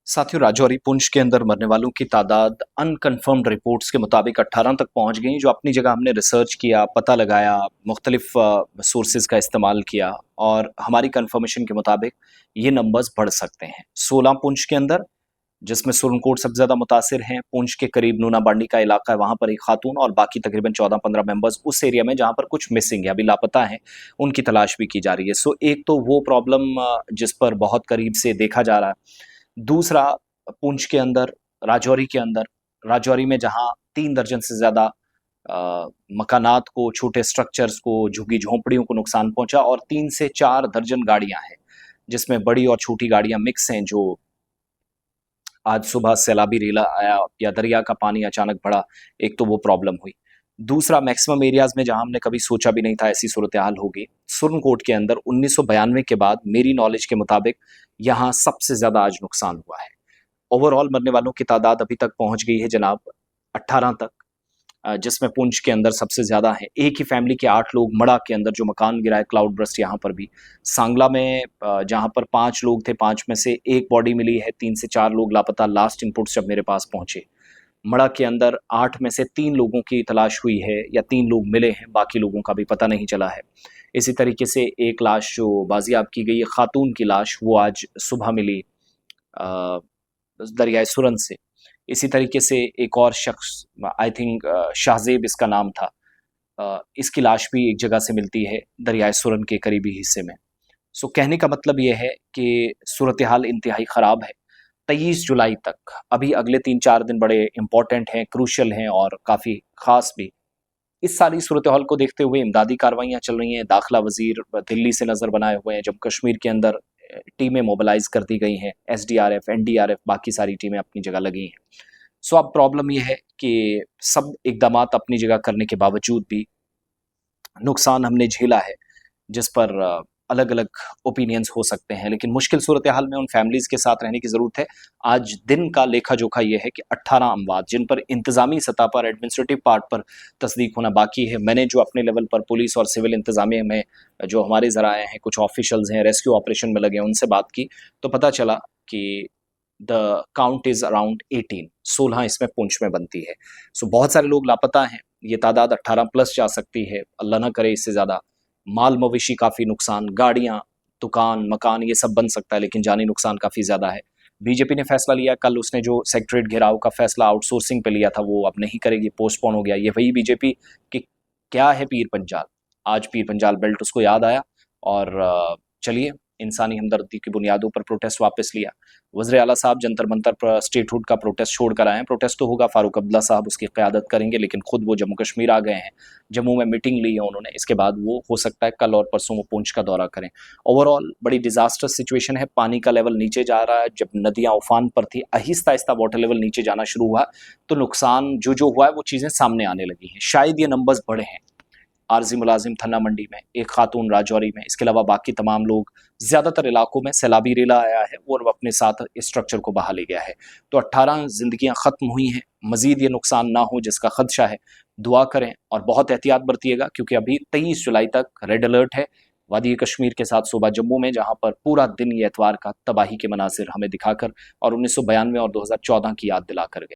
साथियों, राजौरी पुंछ के अंदर मरने वालों की तादाद अनकन्फर्म्ड रिपोर्ट्स के मुताबिक 18 तक पहुंच गई। जो अपनी जगह हमने रिसर्च किया, पता लगाया, मुख्तलिफ सोर्सेज का इस्तेमाल किया और हमारी कन्फर्मेशन के मुताबिक ये नंबर्स बढ़ सकते हैं। 16 पुंछ के अंदर, जिसमें सुरनकोट सबसे ज़्यादा मुतासिर हैं। पुंछ के करीब नूना बांडी का इलाका है, वहाँ पर एक खातून और बाकी तकरीबन 14-15 मेंबर्स उस एरिया में जहाँ पर कुछ मिसिंग है, अभी लापता हैं, उनकी तलाश भी की जा रही है। सो एक तो वो प्रॉब्लम जिस पर बहुत करीब से देखा जा रहा है। दूसरा, पुंछ के अंदर, राजौरी के अंदर, राजौरी में जहाँ 3 दर्जन से ज़्यादा मकानात को, छोटे स्ट्रक्चर्स को, झुग्गी झोंपड़ियों को नुकसान पहुंचा और 3 से 4 दर्जन गाड़ियां हैं, जिसमें बड़ी और छोटी गाड़ियां मिक्स हैं। जो आज सुबह सैलाबी रेला आया या दरिया का पानी अचानक बढ़ा, एक तो वो प्रॉब्लम हुई। दूसरा, मैक्सिमम एरियाज में जहां हमने कभी सोचा भी नहीं था ऐसी सूरत हाल होगी, सुरनकोट के अंदर 1992 के बाद मेरी नॉलेज के मुताबिक यहाँ सबसे ज्यादा आज नुकसान हुआ है। ओवरऑल मरने वालों की तादाद अभी तक पहुंच गई है जनाब 18 तक, जिसमें पुंछ के अंदर सबसे ज्यादा है। एक ही फैमिली के 8 लोग, मड़ा के अंदर जो मकान गिरा है, क्लाउड ब्रस्ट यहाँ पर भी। सांगला में जहाँ पर 5 लोग थे, 5 में से एक बॉडी मिली है, 3 से 4 लोग लापता, लास्ट इनपुट्स जब मेरे पास पहुंचे। मड़ा के अंदर 8 में से 3 लोगों की तलाश हुई है या 3 लोग मिले हैं, बाकी लोगों का भी पता नहीं चला है। इसी तरीके से एक लाश जो बाजियाब की गई है, खातून की लाश, वो आज सुबह मिली दरियाए सुरन से। इसी तरीके से एक और शख्स, आई थिंक शाहजेब इसका नाम था, इसकी लाश भी एक जगह से मिलती है दरियाए सुरन के करीबी हिस्से में। सो कहने का मतलब ये है कि सूरत हाल इंतहाई ख़राब है। 23 जुलाई तक, अभी अगले 3-4 दिन बड़े इंपॉर्टेंट हैं, क्रूशल हैं और काफ़ी ख़ास भी। इस सारी सूरत हाल को देखते हुए इमदादी कार्रवाइयाँ चल रही हैं। दाखिला वज़ीर दिल्ली से नज़र बनाए हुए हैं। जम्मू कश्मीर के अंदर टीमें मोबिलाइज कर दी गई हैं, एसडीआरएफ, एनडीआरएफ, बाकी सारी टीमें अपनी जगह लगी हैं। सो अब प्रॉब्लम ये है कि सब इकदामात अपनी जगह करने के बावजूद भी नुकसान हमने झेला है, जिस पर अलग अलग ओपिनियंस हो सकते हैं, लेकिन मुश्किल सूरत हाल में उन फैमिलीज़ के साथ रहने की ज़रूरत है। आज दिन का लेखा जोखा ये है कि 18 अमवात, जिन पर इंतज़ामी सतह पर, एडमिनिस्ट्रेटिव पार्ट पर तस्दीक होना बाकी है। मैंने जो अपने लेवल पर पुलिस और सिविल इंतज़ामिया में जो हमारे ज़राए हैं, कुछ ऑफिशल्स हैं, रेस्क्यू ऑपरेशन में लगे हैं, उनसे बात की तो पता चला कि द काउंट इज़ अराउंड 18, 16 इसमें पुंछ में बनती है। सो बहुत सारे लोग लापता हैं। ये तादाद 18 प्लस जा सकती है, अल्लाह ना करे इससे ज़्यादा। माल मवेशी काफ़ी नुकसान, गाड़ियाँ, दुकान, मकान, ये सब बन सकता है, लेकिन जानी नुकसान काफ़ी ज़्यादा है। बीजेपी ने फैसला लिया, कल उसने जो सेक्रेटरीट घेराव का फैसला आउटसोर्सिंग पे लिया था, वो अब नहीं करेगी, पोस्टपोन हो गया। ये वही बीजेपी कि क्या है पीर पंजाल, आज पीर पंजाल बेल्ट उसको याद आया और चलिए, इंसानी हमदर्दी की बुनियादों पर प्रोटेस्ट वापस लिया। वज़ीर आला साहब जंतर मंतर पर स्टेटहुड का प्रोटेस्ट छोड़ कर आए हैं। प्रोटेस्ट तो होगा, फारूक अब्दुल्ला साहब उसकी क़यादत करेंगे, लेकिन खुद वो जम्मू कश्मीर आ गए हैं। जम्मू में मीटिंग ली है उन्होंने, इसके बाद वो हो सकता है कल और परसों वो पुंछ का दौरा करें। ओवरऑल बड़ी डिजास्टर्स सिचुएशन है। पानी का लेवल नीचे जा रहा है। जब नदियाँ उफान पर थी, आहिस्ता आहिस्ता वाटर लेवल नीचे जाना शुरू हुआ, तो नुकसान जो हुआ है वो चीज़ें सामने आने लगी हैं। शायद ये नंबर्स बढ़े हैं। आरजी मुलाजिम थन्ना मंडी में, एक खातून राजौरी में, इसके अलावा बाकी तमाम लोग, ज़्यादातर इलाकों में सैलाबी रेला आया है और अपने साथ स्ट्रक्चर को बहा ले गया है। तो 18 जिंदगियां ख़त्म हुई हैं। मज़ीद ये नुकसान ना हो जिसका खदशा है। दुआ करें और बहुत एहतियात बरतिएगा, क्योंकि अभी 23 जुलाई तक रेड अलर्ट है वादी कश्मीर के साथ सूबा जम्मू में, जहाँ पर पूरा दिन ये एतवार का तबाही के मनासिर हमें दिखाकर और 1992 और 2014 की याद दिला कर गए।